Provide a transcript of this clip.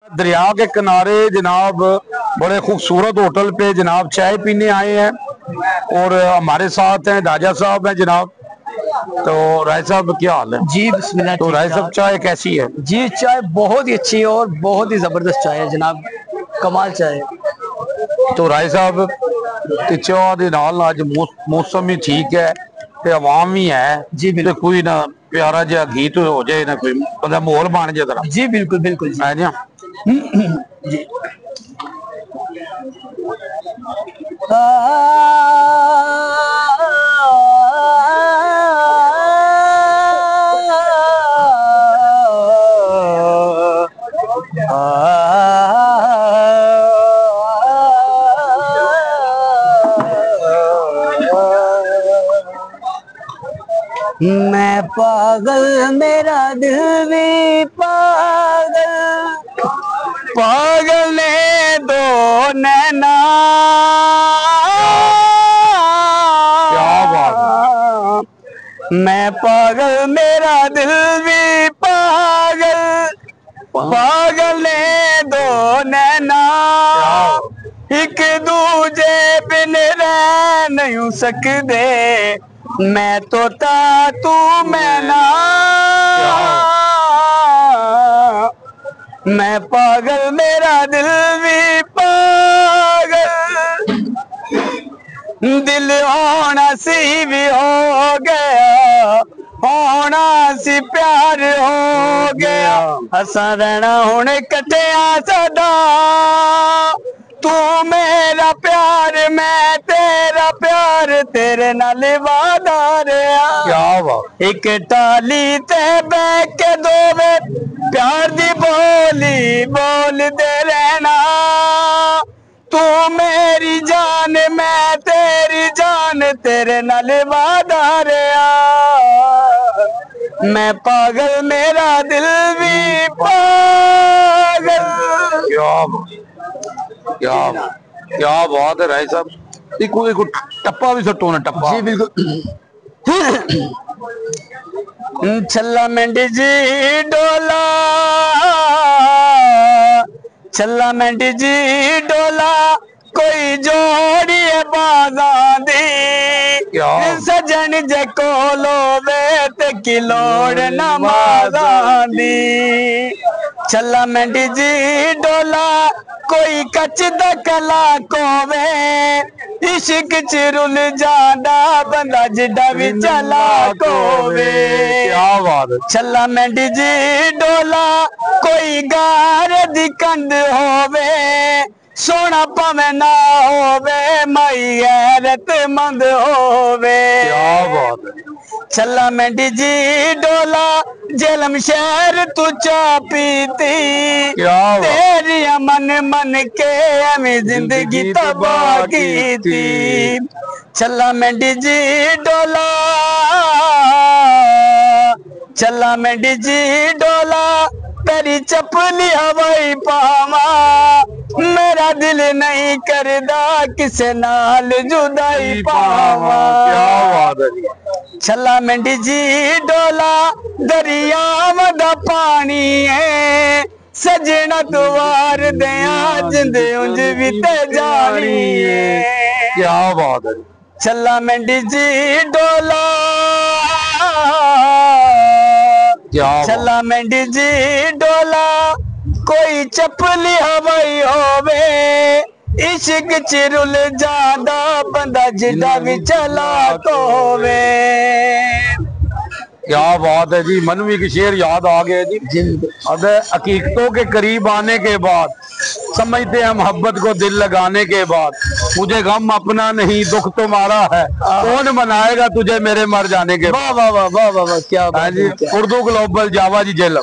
दरिया के किनारे जनाब बड़े खूबसूरत होटल पे जनाब चाय पीने आए हैं और हमारे साथ हैं राजा साहब हैं जनाब। तो राय साहब क्या हाल है जी? बिस्मिल्लाह। तो राय साहब चाय कैसी है? जी चाय बहुत ही अच्छी है और बहुत ही जबरदस्त चाय है जनाब, कमाल चाय है। तो राय साहब चाह दे नाल अज मौसम भी ठीक है ते आवाम भी है जी ते बिल्कुल कोई ना प्यारा जिहा गीत हो जाए ना कोई बंदा माहौल बन जाए तरह जी बिल्कुल बिल्कुल जी। है जी। जी मैं पागल मेरा दिल भी पागल, पागल ने दो नैना, क्या बात मैं पागल मेरा दिल भी पागल, पागल ने दो नैना, एक दूजे बिन रह नहीं सकते, मैं तोता तू मैना, मैं पागल मेरा दिल भी पागल, दिल होना सी भी हो गया, होना सी प्यार हो गया, असा रहना हुण कट्ठिया सदा, तू मेरा प्यार मैं तेरा प्यार, तेरे नाल वादा रहा। क्या बात एक टाली ते बह के दोवे प्यार दी बोली बोलते रहना, तू मेरी जान मैं तेरी जान, तेरे नाल वादा रहा, मैं पागल मेरा दिल भी पागल। क्या बात है राय साहब। एक टप्पा भी सट्टो ना टप्पा। जी बिल्कुल। छल्ला मेंढी जी डोला, छल्ला मेंढी जी डोला, कोई जोड़ी है बाजा दी, सजन जे कोलो वे ते की लोड़ नमाजा दी, छल्ला मेंढी जी डोला, कोई कच दा कला कोवे, इश्क च रुल जादा बंदा जिड्डा भी चला कोवे। क्या बात है। छल्ला मेंढी जी डोला, कोई गार दी कंद होवे, सोना पवे ना होवे, माई गैरत मंद होवे। क्या बात है। छल्ला मेंढी जी डोला, जेलम शहर तू चा पीती, तेरी मन मन के हमें जिंदगी तबाह की थी। छल्ला मेंढी जी डोला, छल्ला मेंढी जी डोला, तेरी चपली हवाई पावा, मेरा दिल नहीं करदा किसे नाल जुदाई पावा। क्या बात है। छल्ला मेंढी जी डोला, दरियाव दा पानी है, सजना तू वार दिया जिंद उंज भी ते जानी है। क्या बात है। छल्ला मेंढी जी डोला, छल्ला मेंढी जी डोला, कोई चपली हवाई होवे, इश्क च रुल जादा बंदा जिड्डा भी चला कोवे। क्या बात है जी। मन भी शेर याद आ गया जी। अब हकीकतों के करीब आने के बाद समझते हैं मोहब्बत को दिल लगाने के बाद, मुझे गम अपना नहीं दुख तुम्हारा है, कौन मनाएगा तुझे मेरे मर जाने के बाद। वाह वाह वाह वाह वाह, क्या बात है। उर्दू ग्लोबल जावा जी जेलम।